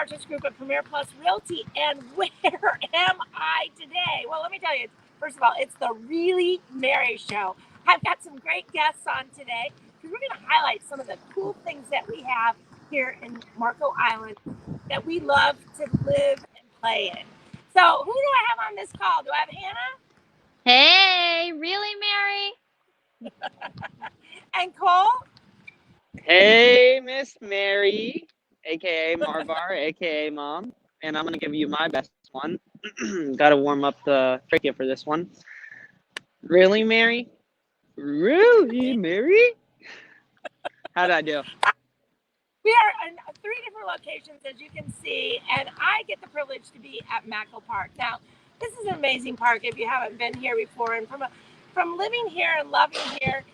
Bartos Group at Premier Plus Realty. And where am I today? Well, let me tell you, first of all, it's the Really Merry Show. I've got some great guests on today because we're going to highlight some of the cool things that we have here in Mackel Island that we love to live and play in. So who do I have on this call? Do I have Hannah? Hey, Really Mary? And Cole? Hey, Miss Mary, aka Marvar, aka Mom, and I'm gonna give you my best one. Got to warm up the trachea for this one. Really, Mary? Really, Mary? How'd I do? We are in 3 different locations, as you can see, and I get the privilege to be at Mackle Park. Now, this is an amazing park if you haven't been here before, and from living here and loving here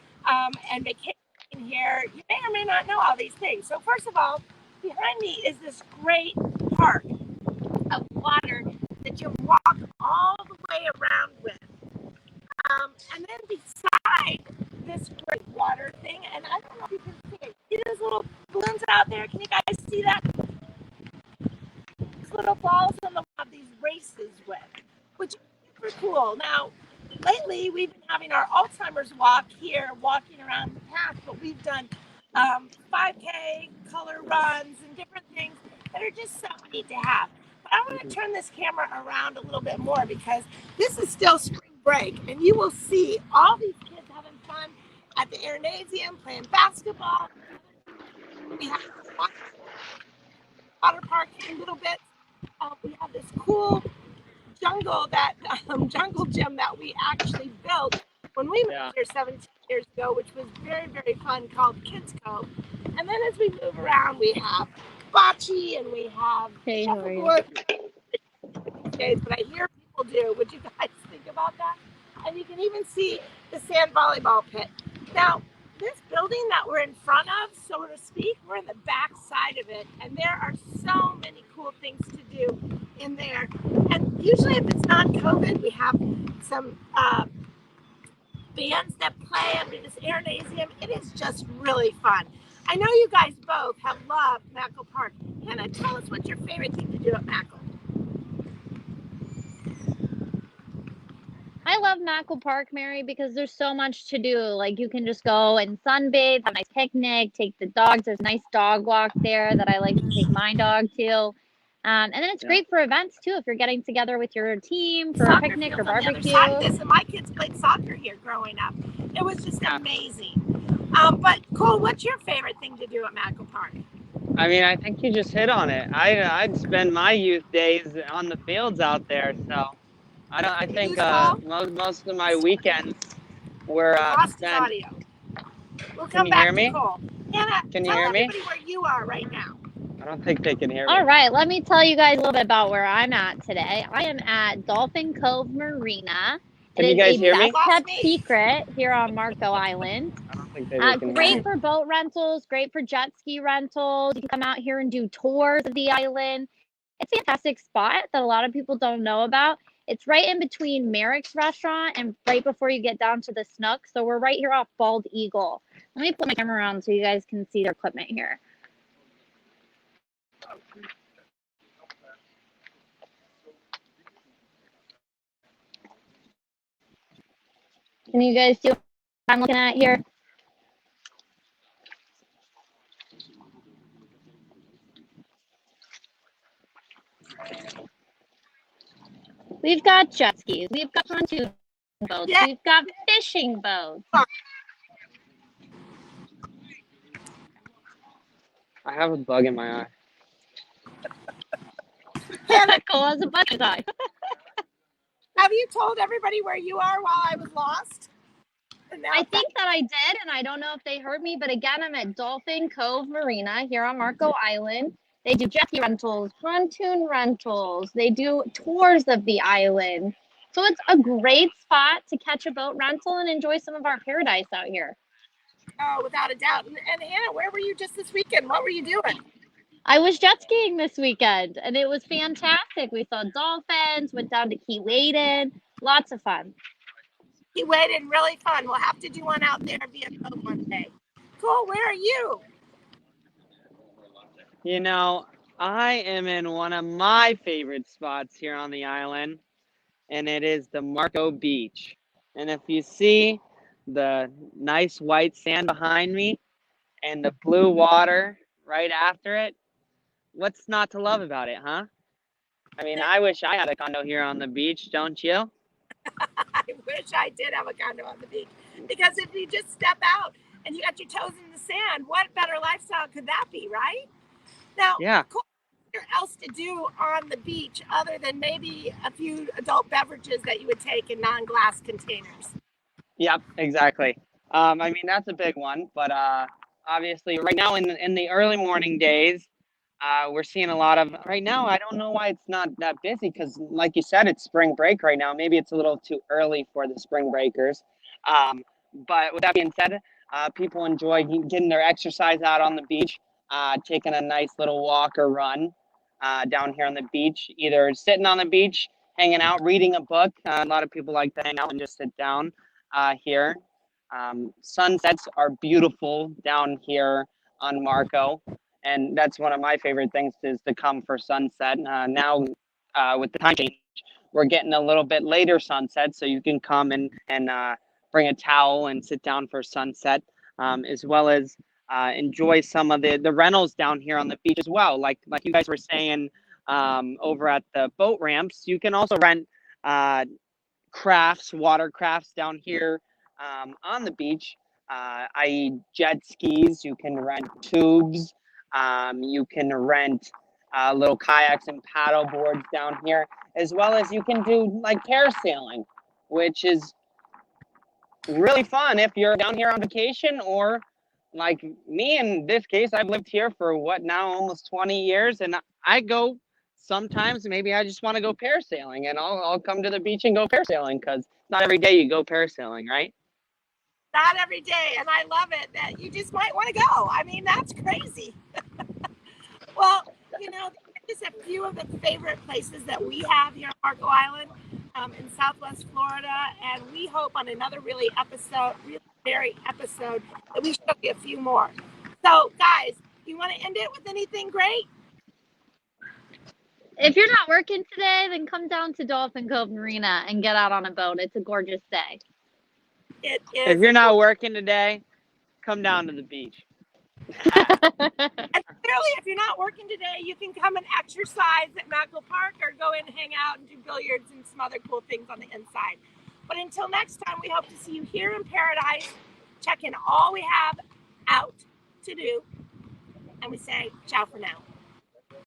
and vacationing here, you may or may not know all these things. So first of all, behind me is this great park of water that you walk all the way around with. And then beside this great water thing, and I don't know if you can see it, see those little balloons out there? Can you guys see that? These little balls on the wall, these races with, which is super cool. Now, lately we've been having our Alzheimer's walk here, walking around the path, but we've done 5K, color runs, and different things that are just so neat to have. But I want to turn this camera around a little bit more because this is still spring break, and you will see all these kids having fun at the Airnasium, playing basketball. We have water park in little bits. We have this cool jungle gym that we actually built when we moved here 17 years ago, which was very, very fun, called Kids Cove. And then as we move around, we have bocce and we have shuffleboard. But I hear people do. Would you guys think about that? And you can even see the sand volleyball pit. Now, this building that we're in front of, so to speak, we're in the back side of it, and there are so many cool things to do in there. And usually if it's not COVID, we have some bands that play under this Airnasium. It is just really fun. I know you guys both have loved Mackle Park. Hannah, tell us what's your favorite thing to do at Mackle? I love Mackle Park, Mary, because there's so much to do. Like, you can just go and sunbathe, have a nice picnic, take the dogs. There's a nice dog walk there that I like to take my dog to. And then it's great for events, too, if you're getting together with your team for a picnic or barbecue. And my kids played soccer here growing up. It was just amazing. But, Cole, what's your favorite thing to do at Mackle Park? I mean, I think you just hit on it. I'd spend my youth days on the fields out there, so I think most of my weekends were spent. Audio. We'll come back to Cole. Hannah, can you hear me? Tell everybody where you are right now. I don't think they can hear me. All right, let me tell you guys a little bit about where I'm at today. I am at Dolphin Cove Marina. Can you guys hear me? It is a best-kept secret here on Mackel Island. I don't think they can great hear me. for boat rentals, great for jet ski rentals. You can come out here and do tours of the island. It's a fantastic spot that a lot of people don't know about. It's right in between Merrick's restaurant and right before you get down to the Snook. So we're right here off Bald Eagle. Let me put my camera around so you guys can see their equipment here. Can you guys see what I'm looking at here? We've got jet skis. We've got pontoon boats. Yeah. We've got fishing boats. I have a bug in my eye. Cole has a bug in his eye. Have you told everybody where you are while I was lost? I think that I did, and I don't know if they heard me, but again, I'm at Dolphin Cove Marina here on Mackel Island. They do jet ski rentals, pontoon rentals. They do tours of the island. So it's a great spot to catch a boat rental and enjoy some of our paradise out here. Oh, without a doubt. And Hannah, where were you just this weekend? What were you doing? I was jet skiing this weekend, and it was fantastic. We saw dolphins, went down to Key Wading. Lots of fun. Key Wading, really fun. We'll have to do one out there via boat one day. Cool. Where are you? You know, I am in one of my favorite spots here on the island, and it is the Marco Beach. And if you see the nice white sand behind me and the blue water right after it, what's not to love about it, huh? I mean, I wish I had a condo here on the beach, don't you? I wish I did have a condo on the beach, because if you just step out and you got your toes in the sand, what better lifestyle could that be, right? Now, Yeah. of course, there else to do on the beach other than maybe a few adult beverages that you would take in non-glass containers. Yep, exactly. I mean, that's a big one, but obviously right now in the early morning days, we're seeing a lot of, right now, I don't know why it's not that busy because like you said, it's spring break right now. Maybe it's a little too early for the spring breakers. But with that being said, people enjoy getting their exercise out on the beach, taking a nice little walk or run down here on the beach, either sitting on the beach, hanging out, reading a book. A lot of people like to hang out and just sit down here. Sunsets are beautiful down here on Marco, and that's one of my favorite things is to come for sunset. Now, with the time change, we're getting a little bit later sunset, so you can come and bring a towel and sit down for sunset, as well as enjoy some of the rentals down here on the beach as well. Like you guys were saying over at the boat ramps, you can also rent crafts, water crafts down here on the beach, i.e. jet skis. You can rent tubes. You can rent little kayaks and paddle boards down here, as well as you can do like parasailing, which is really fun if you're down here on vacation, or like me in this case, I've lived here for what now, almost 20 years, and I go sometimes. Maybe I just want to go parasailing, and I'll come to the beach and go parasailing because not every day you go parasailing, right? Not every day, and I love it that you just might want to go. I mean, that's crazy. Well, just a few of the favorite places that we have here on Marco Island, in Southwest Florida, and we hope on another really very episode, that we show you a few more. So, guys, you want to end it with anything great? If you're not working today, then come down to Dolphin Cove Marina and get out on a boat. It's a gorgeous day. It If is. you're not working today, come down to the beach. And clearly, if you're not working today, you can come and exercise at Mackle Park or go in and hang out and do billiards and some other cool things on the inside. But until next time, we hope to see you here in paradise, checking all we have out to do. And we say ciao for now.